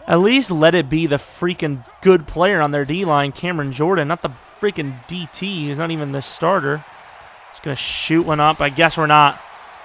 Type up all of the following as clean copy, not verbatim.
At least let it be the freaking good player on their D-line, Cameron Jordan, not the freaking DT. He's not even the starter. Just going to shoot one up. I guess we're not.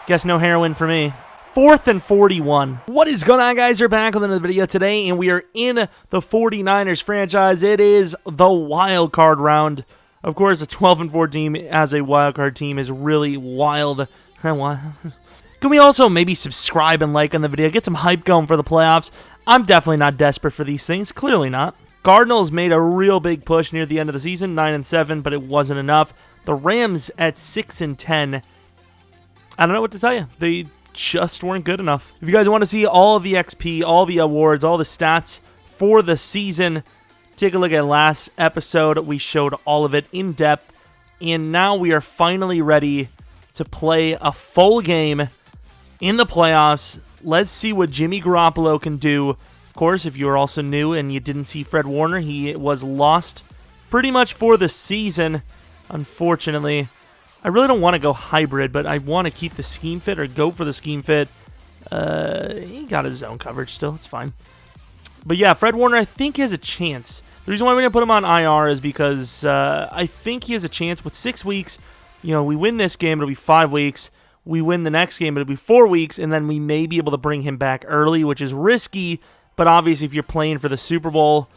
Guess no heroin for me. 4th and 41. What is going on, guys? We're back with another video today, and we are in the 49ers franchise. It is the wild card round. Of course, a 12-4 team as a wild card team is really wild. Can we also maybe subscribe and like on the video? Get some hype going for the playoffs. I'm definitely not desperate for these things. Clearly not. Cardinals made a real big push near the end of the season, 9-7, but it wasn't enough. The Rams at 6-10. I don't know what to tell you. They just weren't good enough. If you guys want to see all of the XP, all the awards, all the stats for the season, take a look at last episode. We showed all of it in depth, and now we are finally ready to play a full game in the playoffs. Let's see what Jimmy Garoppolo can do. Of course, if you are also new and you didn't see Fred Warner, he was lost pretty much for the season, unfortunately. I really don't want to go hybrid, but I want to keep the scheme fit or go for the scheme fit. He got his zone coverage still. It's fine. But yeah, Fred Warner, I think he has a chance. The reason why we're going to put him on IR is because I think he has a chance with 6 weeks. You know, we win this game, it'll be 5 weeks. We win the next game, it'll be 4 weeks, and then we may be able to bring him back early, which is risky, but obviously if you're playing for the Super Bowl,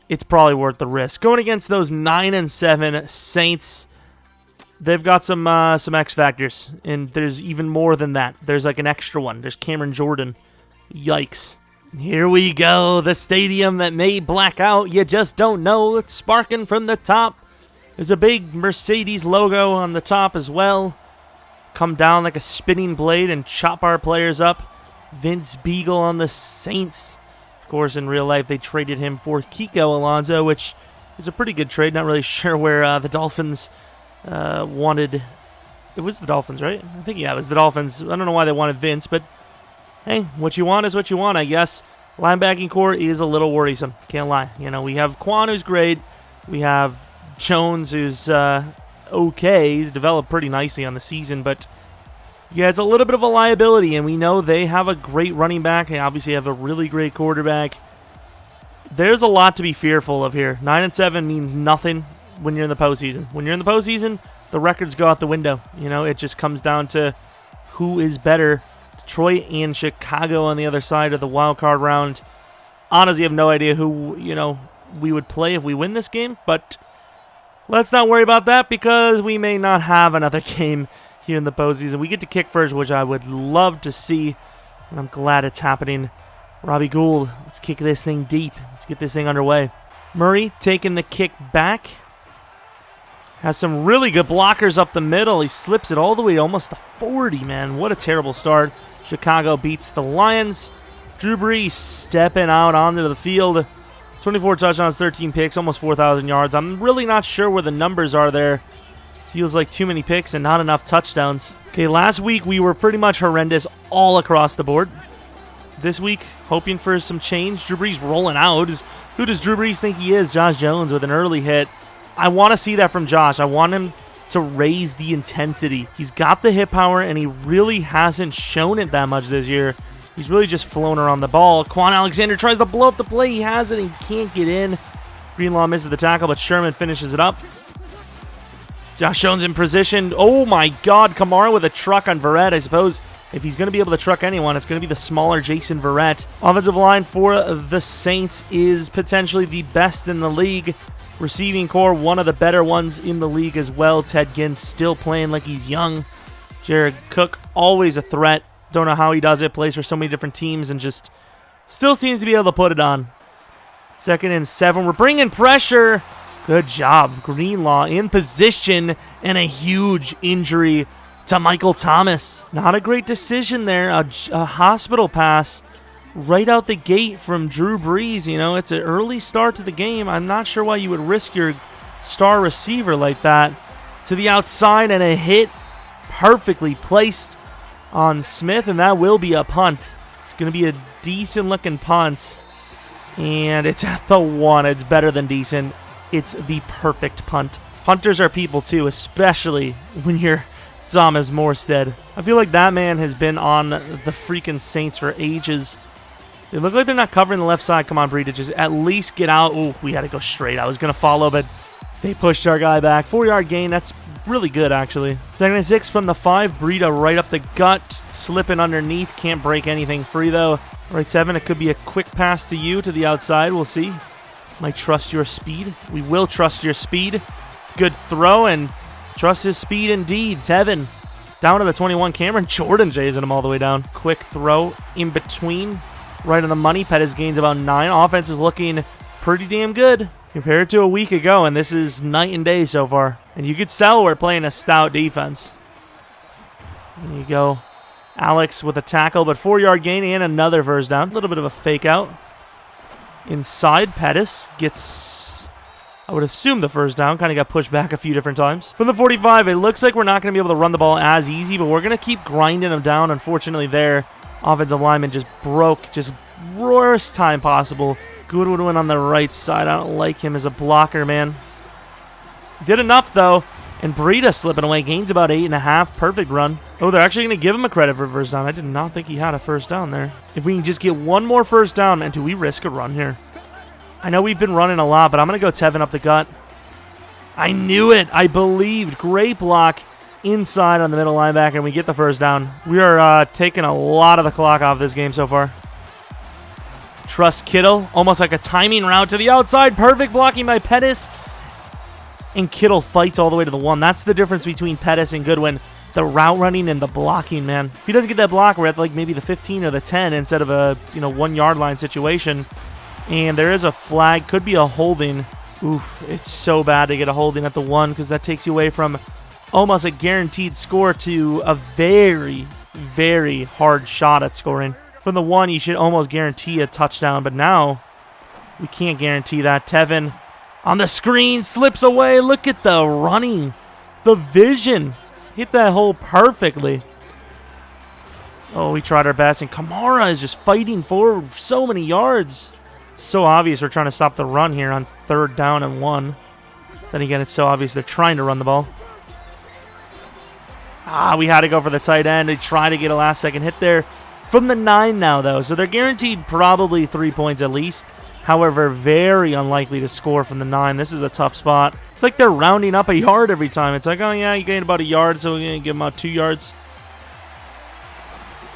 it's probably worth the risk. Going against those 9-7 Saints, they've got some X factors, and there's even more than that. There's like an extra one. There's Cameron Jordan. Yikes. Here we go, the stadium that may black out. You just don't know. It's sparking from the top. There's a big Mercedes logo on the top as well. Come down like a spinning blade and chop our players up. Vince Beagle on the Saints. Of course, in real life, they traded him for Kiko Alonso, which is a pretty good trade. Not really sure where the Dolphins wanted. It was the Dolphins, right? I think, yeah, it was the Dolphins. I don't know why they wanted Vince, but hey, what you want is what you want, I guess. Linebacking core is a little worrisome. Can't lie. You know, we have Quan, who's great. We have Jones, who's okay. He's developed pretty nicely on the season, but yeah, it's a little bit of a liability, and we know they have a great running back. They obviously have a really great quarterback. There's a lot to be fearful of here. 9-7 means nothing when you're in the postseason. When you're in the postseason, the records go out the window. You know, it just comes down to who is better. Detroit and Chicago on the other side of the wild card round. Honestly, I have no idea who, you know, we would play if we win this game, but let's not worry about that because we may not have another game here in the postseason. We get to kick first, which I would love to see, and I'm glad it's happening. Robbie Gould, let's kick this thing deep. Let's get this thing underway. Murray taking the kick back. Has some really good blockers up the middle. He slips it all the way to almost the 40, man. What a terrible start. Chicago beats the Lions. Drew Brees stepping out onto the field. 24 touchdowns, 13 picks, almost 4,000 yards. I'm really not sure where the numbers are there. Feels like too many picks and not enough touchdowns. Okay, last week we were pretty much horrendous all across the board. This week, hoping for some change. Drew Brees rolling out. Who does Drew Brees think he is? Josh Jones with an early hit. I want to see that from Josh. I want him to raise the intensity. He's got the hit power, and he really hasn't shown it that much this year. He's really just flown around the ball. Quan Alexander tries to blow up the play. He has it, and he can't get in. Greenlaw misses the tackle, but Sherman finishes it up. Josh Jones in position. Oh, my God. Kamara with a truck on Verrett. I suppose if he's going to be able to truck anyone, it's going to be the smaller Jason Verrett. Offensive line for the Saints is potentially the best in the league. Receiving core, one of the better ones in the league as well. Ted Ginn still playing like he's young. Jared Cook, always a threat. Don't know how he does it. Plays for so many different teams and just still seems to be able to put it on. 2nd and 7. We're bringing pressure. Good job. Greenlaw in position, and a huge injury to Michael Thomas. Not a great decision there. A hospital pass right out the gate from Drew Brees. You know, it's an early start to the game. I'm not sure why you would risk your star receiver like that. To the outside, and a hit perfectly placed on Smith, and that will be a punt. It's going to be a decent-looking punt, and it's at the 1. It's better than decent. It's the perfect punt. Punters are people, too, especially when you're Thomas Morstead. I feel like that man has been on the freaking Saints for ages. They look like they're not covering the left side. Come on, Breida, just at least get out. Ooh, we had to go straight. I was going to follow, but they pushed our guy back. 4-yard gain. That's really good, actually. 2nd and 6 from the 5. Breida right up the gut, slipping underneath. Can't break anything free, though. Right, Tevin, it could be a quick pass to you to the outside. We'll see. Might trust your speed. We will trust your speed. Good throw, and trust his speed indeed. Tevin down to the 21. Cameron Jordan chasing him all the way down. Quick throw in between. Right on the money. Pettis gains about 9. Offense is looking pretty damn good compared to a week ago, and this is night and day so far. And you could tell we're playing a stout defense. There you go. Alex with a tackle, but 4-yard gain and another first down. A little bit of a fake out. Inside, Pettis gets, I would assume, the first down. Kind of got pushed back a few different times. From the 45, it looks like we're not going to be able to run the ball as easy, but we're going to keep grinding them down. Unfortunately, their offensive lineman just broke, just worst time possible. Goodwin on the right side. I don't like him as a blocker, man. Did enough, though. And Breida slipping away. Gains about 8.5. Perfect run. Oh, they're actually going to give him a credit for first down. I did not think he had a first down there. If we can just get one more first down, and do we risk a run here? I know we've been running a lot, but I'm going to go Tevin up the gut. I knew it. I believed. Great block inside on the middle linebacker, and we get the first down. We are taking a lot of the clock off this game so far. Trust Kittle. Almost like a timing route to the outside. Perfect blocking by Pettis. And Kittle fights all the way to the 1. That's the difference between Pettis and Goodwin. The route running and the blocking, man. If he doesn't get that block, we're at like maybe the 15 or the 10 instead of a 1-yard line situation. And there is a flag. Could be a holding. Oof, it's so bad to get a holding at the 1 because that takes you away from almost a guaranteed score to a very, very hard shot at scoring. From the 1, you should almost guarantee a touchdown, but now we can't guarantee that. Tevin on the screen, slips away. Look at the running. The vision. Hit that hole perfectly. Oh, we tried our best, and Kamara is just fighting forward so many yards. So obvious we're trying to stop the run here on 3rd down and 1. Then again, it's so obvious they're trying to run the ball. We had to go for the tight end. They try to get a last-second hit there. From the 9 now, though, so they're guaranteed probably 3 points at least. However, very unlikely to score from the 9. This is a tough spot. It's like they're rounding up a yard every time. It's like, oh, yeah, you gained about a yard, so we're going to give them about 2 yards.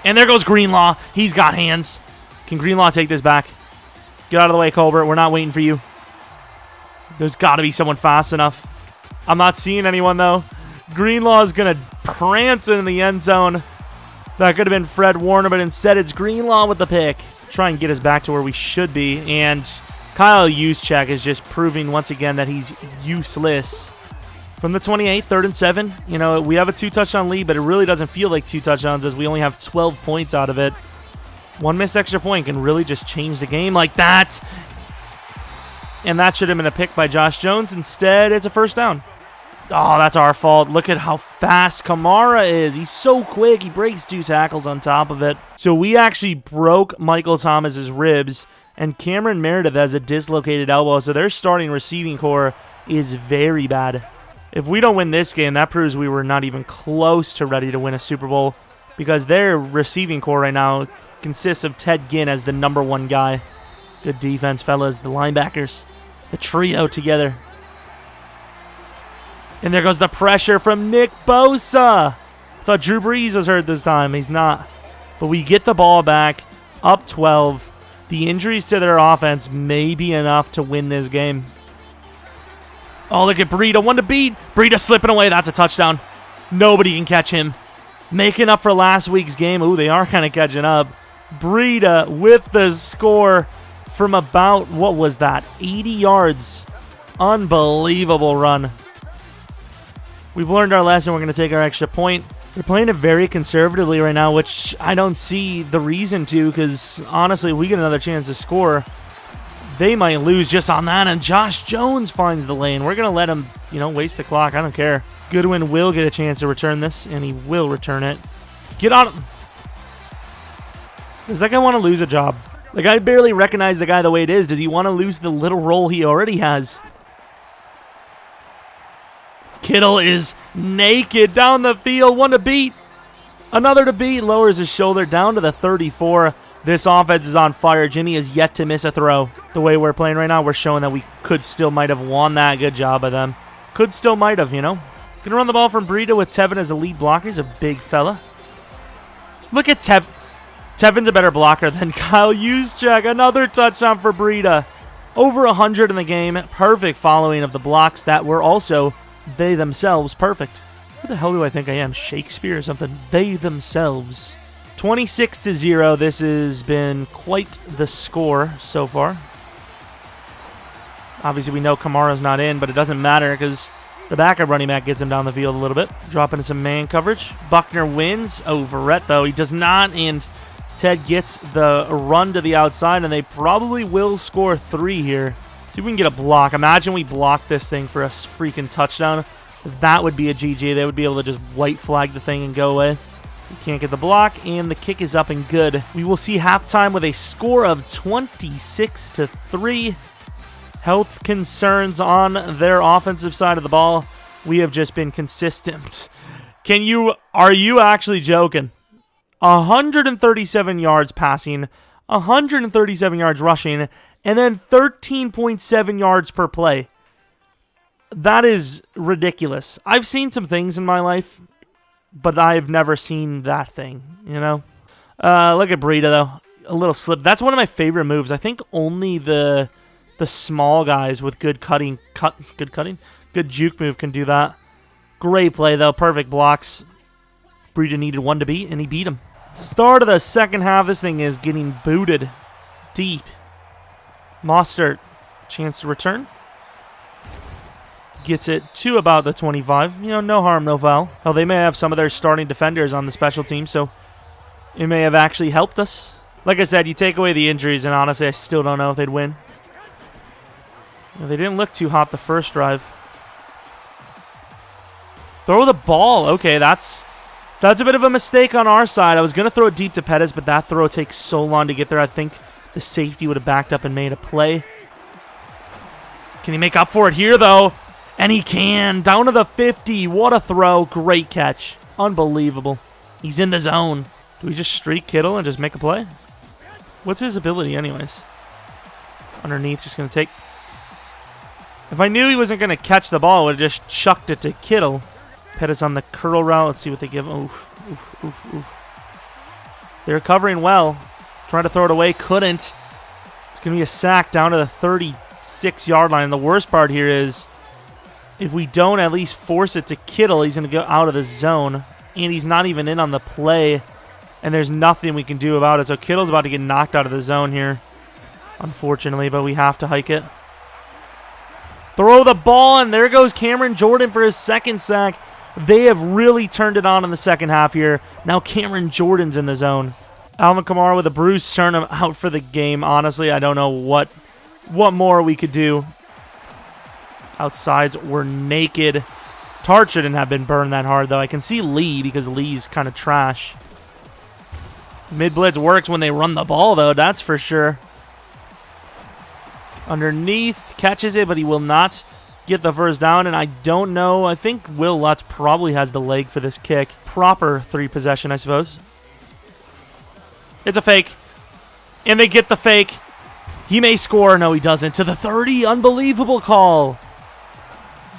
And there goes Greenlaw. He's got hands. Can Greenlaw take this back? Get out of the way, Colbert. We're not waiting for you. There's got to be someone fast enough. I'm not seeing anyone, though. Greenlaw is going to prance in the end zone. That could have been Fred Warner, but instead it's Greenlaw with the pick. Try and get us back to where we should be. And Kyle Juszczyk is just proving once again that he's useless. From the 28, 3rd and 7. We have a 2-touchdown lead, but it really doesn't feel like 2 touchdowns as we only have 12 points out of it. 1 missed extra point can really just change the game like that. And that should have been a pick by Josh Jones. Instead, it's a first down. Oh, that's our fault. Look at how fast Kamara is. He's so quick. He breaks 2 tackles on top of it. So we actually broke Michael Thomas's ribs, and Cameron Meredith has a dislocated elbow. So their starting receiving core is very bad. If we don't win this game, that proves we were not even close to ready to win a Super Bowl because their receiving core right now consists of Ted Ginn as the #1 guy. Good defense, fellas. The linebackers, the trio together. And there goes the pressure from Nick Bosa. I thought Drew Brees was hurt this time. He's not. But we get the ball back, up 12. The injuries to their offense may be enough to win this game. Oh, look at Breida. 1 to beat. Breida slipping away. That's a touchdown. Nobody can catch him. Making up for last week's game. Ooh, they are kind of catching up. Breida with the score from about, what was that, 80 yards. Unbelievable run. We've learned our lesson. We're going to take our extra point. They're playing it very conservatively right now, which I don't see the reason to because, honestly, if we get another chance to score, they might lose just on that. And Josh Jones finds the lane. We're going to let him, waste the clock. I don't care. Goodwin will get a chance to return this, and he will return it. Get on. Does that guy want to lose a job? Like, I barely recognize the guy the way it is. Does he want to lose the little role he already has? Kittle is naked down the field. 1 to beat. Another to beat. Lowers his shoulder down to the 34. This offense is on fire. Jimmy has yet to miss a throw. The way we're playing right now, we're showing that we could still might have won that. Good job by them. Could still might have, you know. Going to run the ball from Breida with Tevin as a lead blocker. He's a big fella. Look at Tevin. Tevin's a better blocker than Kyle Juszczyk. Another touchdown for Breida. Over 100 in the game. Perfect following of the blocks that were also, they themselves, perfect. Who the hell do I think I am? Shakespeare or something? They themselves. 26-0. This has been quite the score so far. Obviously, we know Kamara's not in, but it doesn't matter because the backup running back gets him down the field a little bit. Dropping some man coverage. Buckner wins. Oh, Verrett, though. He does not, and Ted gets the run to the outside, and they probably will score 3 here. See if we can get a block. Imagine we block this thing for a freaking touchdown. That would be a GG. They would be able to just white flag the thing and go away. We can't get the block, and the kick is up and good. We will see halftime with a score of 26-3. Health concerns on their offensive side of the ball. We have just been consistent. Are you actually joking? 137 yards passing, 137 yards rushing, and then 13.7 yards per play. That is ridiculous. I've seen some things in my life, but I've never seen that thing, you know? Look at Breida, though. A little slip. That's one of my favorite moves. I think only the small guys with good juke move can do that. Great play, though. Perfect blocks. Breida needed one to beat, and he beat him. Start of the second half. This thing is getting booted deep. Mostert, chance to return. Gets it to about the 25. You know, no harm, no foul. Hell, they may have some of their starting defenders on the special team, so it may have actually helped us. Like I said, you take away the injuries, and honestly, I still don't know if they'd win. They didn't look too hot the first drive. Throw the ball. Okay, that's a bit of a mistake on our side. I was going to throw it deep to Pettis, but that throw takes so long to get there. I think the safety would have backed up and made a play. Can he make up for it here, though? And he can. Down to the 50. What a throw. Great catch. Unbelievable. He's in the zone. Do we just streak Kittle and just make a play? What's his ability anyways? Underneath, just going to take. If I knew he wasn't going to catch the ball, I would have just chucked it to Kittle. Pettis on the curl route. Let's see what they give. Oof, oof, oof, oof. They're covering well. Trying to throw it away. Couldn't. It's going to be a sack down to the 36-yard line. And the worst part here is if we don't at least force it to Kittle, he's going to go out of the zone. And he's not even in on the play. And there's nothing we can do about it. So Kittle's about to get knocked out of the zone here, unfortunately. But we have to hike it. Throw the ball, and there goes Cameron Jordan for his second sack. They have really turned it on in the second half here. Now Cameron Jordan's in the zone. Alvin Kamara with a bruise, turn him out for the game. Honestly, I don't know what more we could do. Outsides were naked. Tart shouldn't have been burned that hard, though. I can see Lee because Lee's kind of trash. Mid-blitz works when they run the ball, though. That's for sure. Underneath, catches it, but he will not get the first down. And I don't know. I think Will Lutz probably has the leg for this kick. Proper 3 possession, I suppose. It's a fake. And they get the fake. He may score. No, he doesn't. To the 30. Unbelievable call.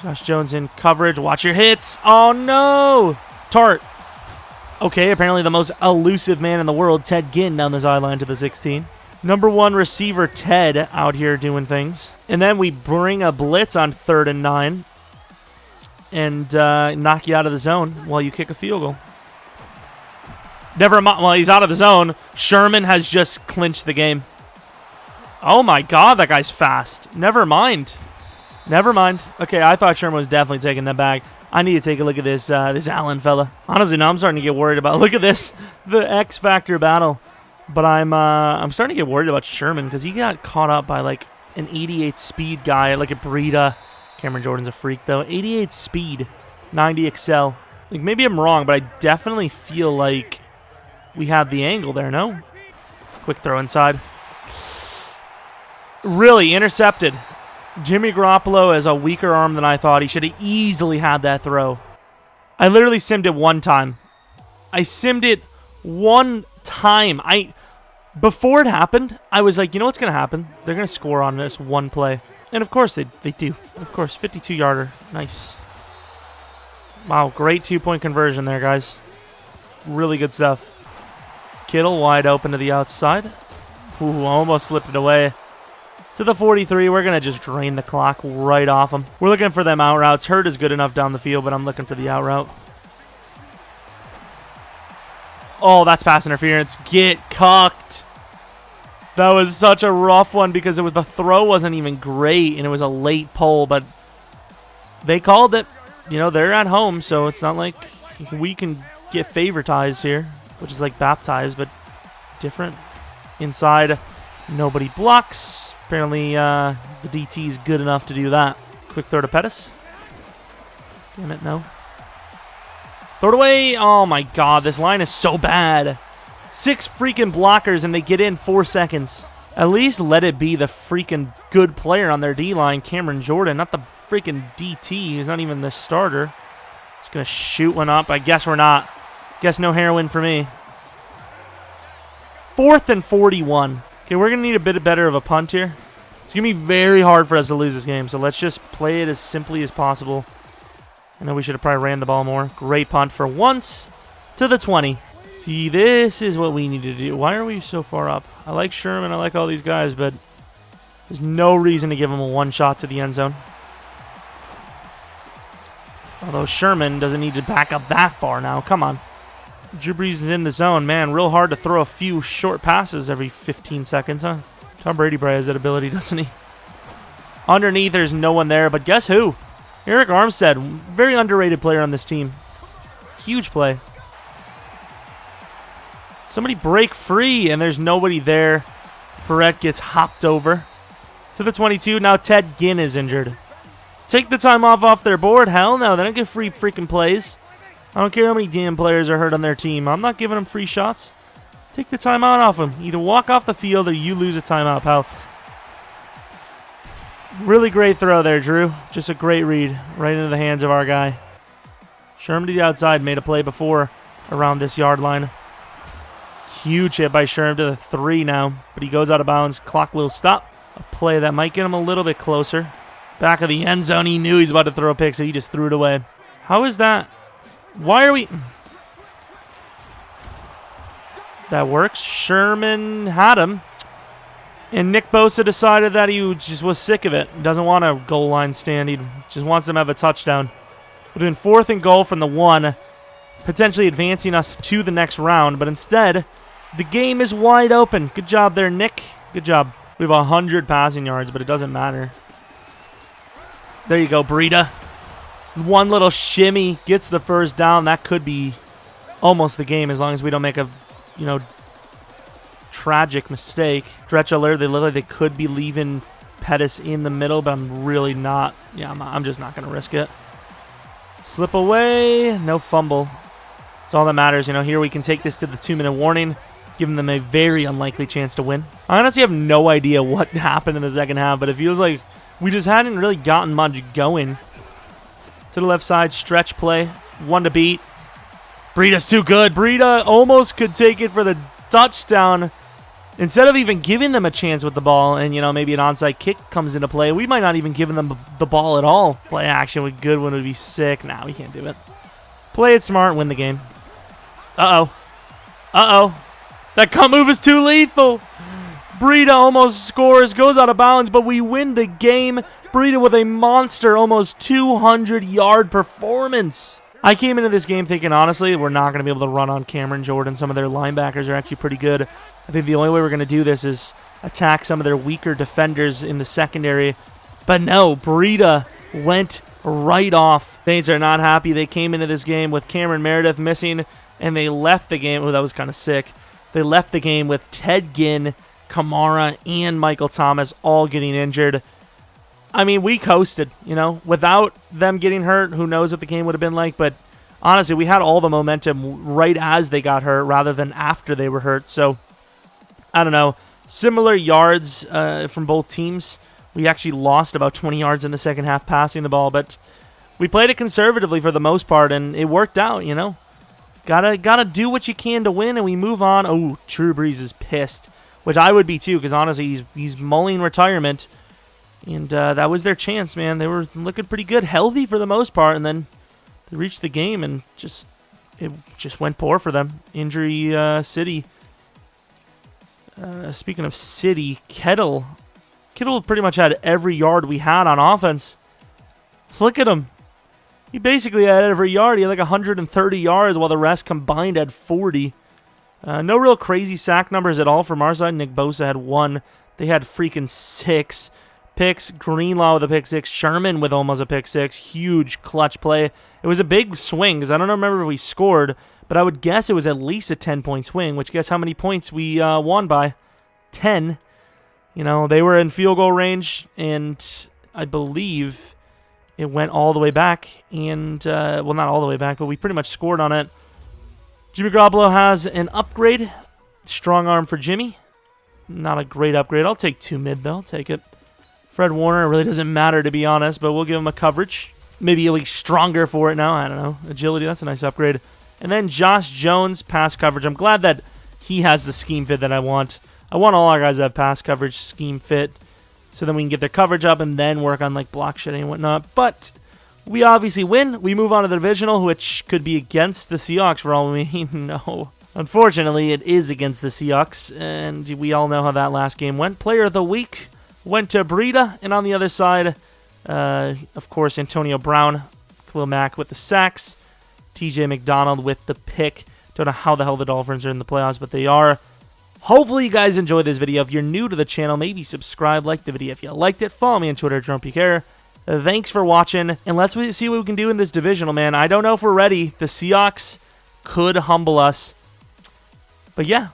Josh Jones in coverage. Watch your hits. Oh, no. Tart. Okay, apparently the most elusive man in the world, Ted Ginn, down the sideline to the 16. Number 1 receiver, Ted, out here doing things. And then we bring a blitz on 3rd and 9 and knock you out of the zone while you kick a field goal. Never mind. Well, he's out of the zone. Sherman has just clinched the game. Oh, my God. That guy's fast. Never mind. Never mind. Okay, I thought Sherman was definitely taking that back. I need to take a look at this Allen fella. Honestly, now I'm starting to get worried about. Look at this. The X Factor battle. But I'm starting to get worried about Sherman because he got caught up by like an 88 speed guy. Like a Breida. Cameron Jordan's a freak though. 88 speed, 90 excel. Like maybe I'm wrong, but I definitely feel like we have the angle there. No, quick throw inside. Really intercepted. Jimmy Garoppolo has a weaker arm than I thought. He should have easily had that throw. I literally simmed it one time. I simmed it one time. Before it happened, I was like, you know what's going to happen? They're going to score on this one play. And of course they do. Of course, 52-yarder. Nice. Wow, great 2-point conversion there, guys. Really good stuff. Kittle wide open to the outside. Ooh, almost slipped it away. To the 43, we're going to just drain the clock right off them. We're looking for them out routes. Hurt is good enough down the field, but I'm looking for the out route. Oh, that's pass interference. Get cucked. That was such a rough one because the throw wasn't even great, and it was a late pull, but they called it. You know, they're at home, so it's not like we can get favoritized here, which is like baptized, but different. Inside, nobody blocks. Apparently, the DT is good enough to do that. Quick throw to Pettis. Damn it, no. Throw it away. Oh, my God. This line is so bad. 6 freaking blockers, and they get in 4 seconds. At least let it be the freaking good player on their D-line, Cameron Jordan, not the freaking DT. He's not even the starter. Just going to shoot one up. I guess we're not. Guess no heroin for me. 4th and 41. Okay, we're going to need a bit better of a punt here. It's going to be very hard for us to lose this game, so let's just play it as simply as possible. I know we should have probably ran the ball more. Great punt for once to the 20. See, this is what we need to do. Why are we so far up? I like Sherman. I like all these guys, but there's no reason to give him a one shot to the end zone. Although Sherman doesn't need to back up that far now. Come on. Drew Brees is in the zone. Man, real hard to throw a few short passes every 15 seconds, huh? Tom Brady probably has that ability, doesn't he? Underneath, there's no one there, but guess who? Eric Armstead, very underrated player on this team. Huge play. Somebody break free, and there's nobody there. Ferret gets hopped over. To the 22, now Ted Ginn is injured. Take the time off their board. Hell no, they don't get free freaking plays. I don't care how many damn players are hurt on their team. I'm not giving them free shots. Take the timeout off them. Either walk off the field or you lose a timeout, pal. Really great throw there, Drew. Just a great read right into the hands of our guy. Sherman to the outside, made a play before around this yard line. Huge hit by Sherman to the 3 now, but he goes out of bounds. Clock will stop. A play that might get him a little bit closer. Back of the end zone. He knew he's about to throw a pick, so he just threw it away. How is that? Why are we... That works. Sherman had him. And Nick Bosa decided that he just was sick of it. Doesn't want a goal line stand. He just wants them to have a touchdown. We're doing 4th and goal from the 1, potentially advancing us to the next round. But instead, the game is wide open. Good job there, Nick. Good job. We have 100 passing yards, but it doesn't matter. There you go, Breida. One little shimmy gets the first down. That could be almost the game as long as we don't make a, tragic mistake. Stretch alert. They could be leaving Pettis in the middle, but I'm really not. Yeah, I'm just not going to risk it. Slip away. No fumble. That's all that matters. Here we can take this to the 2-minute warning, giving them a very unlikely chance to win. I honestly have no idea what happened in the second half, but it feels like we just hadn't really gotten much going. To the left side, stretch play. 1 to beat. Breida's too good. Breida almost could take it for the touchdown. Instead of even giving them a chance with the ball and, maybe an onside kick comes into play, we might not even give them the ball at all. Play action with good one would be sick. Nah, we can't do it. Play it smart, win the game. Uh-oh. Uh-oh. That cut move is too lethal. Breida almost scores, goes out of bounds, but we win the game. Breida with a monster, almost 200-yard performance. I came into this game thinking, honestly, we're not going to be able to run on Cameron Jordan. Some of their linebackers are actually pretty good. I think the only way we're going to do this is attack some of their weaker defenders in the secondary. But no, Breida went right off. Saints are not happy. They came into this game with Cameron Meredith missing, and they left the game. Oh, that was kind of sick. They left the game with Ted Ginn, Kamara, and Michael Thomas all getting injured. I mean, we coasted, Without them getting hurt, who knows what the game would have been like. But honestly, we had all the momentum right as they got hurt rather than after they were hurt. So, I don't know. Similar yards from both teams. We actually lost about 20 yards in the second half passing the ball. But we played it conservatively for the most part, and it worked out, Gotta do what you can to win, and we move on. Oh, Drew Brees is pissed. which I would be too, because honestly, he's mulling retirement. And that was their chance, man. They were looking pretty good, healthy for the most part, and then they reached the game and it just went poor for them. Injury City. Speaking of City, Kittle pretty much had every yard we had on offense. Look at him. He basically had every yard. He had like 130 yards while the rest combined had 40. No real crazy sack numbers at all from our side. Nick Bosa had 1. They had freaking 6 picks. Greenlaw with a pick 6. Sherman with almost a pick 6. Huge clutch play. It was a big swing because I don't remember if we scored, but I would guess it was at least a 10-point swing, which guess how many points we won by? 10. You know, they were in field goal range, and I believe it went all the way back. And, well, not all the way back, but we pretty much scored on it. Jimmy Garoppolo has an upgrade. Strong arm for Jimmy. Not a great upgrade. I'll take 2 mid, though. I'll take it. Fred Warner, it really doesn't matter, to be honest, but we'll give him a coverage. Maybe he'll be stronger for it now. I don't know. Agility, that's a nice upgrade. And then Josh Jones, pass coverage. I'm glad that he has the scheme fit that I want. I want all our guys to have pass coverage, scheme fit, so then we can get their coverage up and then work on like block shedding and whatnot. But we obviously win. We move on to the divisional, which could be against the Seahawks for all we know. Unfortunately, it is against the Seahawks, and we all know how that last game went. Player of the week went to Breida, and on the other side, of course, Antonio Brown, Khalil Mack with the sacks, TJ McDonald with the pick. Don't know how the hell the Dolphins are in the playoffs, but they are. Hopefully you guys enjoyed this video. If you're new to the channel, maybe subscribe, like the video if you liked it. Follow me on Twitter, Jeromepkr. Thanks for watching, and let's see what we can do in this divisional, man. I don't know if we're ready. The Seahawks could humble us. But yeah,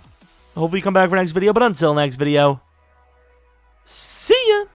hopefully you come back for next video. But until next video, see